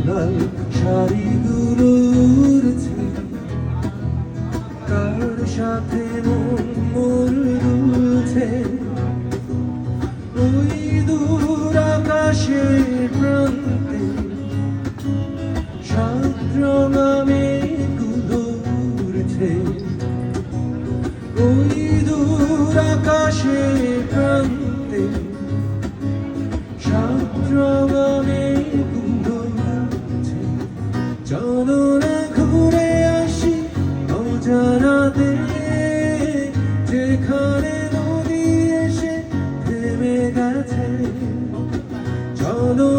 লাল শাড়িগুলো উড়ছে, কার সাথে মন মোর দুলছে। ওই দূর আকাশের প্রান্তে সাত রঙা মেঘগুলো উড়ছে। ওই দূর আকাশের প্রান্তে সাত রঙা মেঘগুলো উড়ছে। চলো না ঘুরে আসি অজানাতে, যেখানে নদী এসে থেমে গেছে। চলো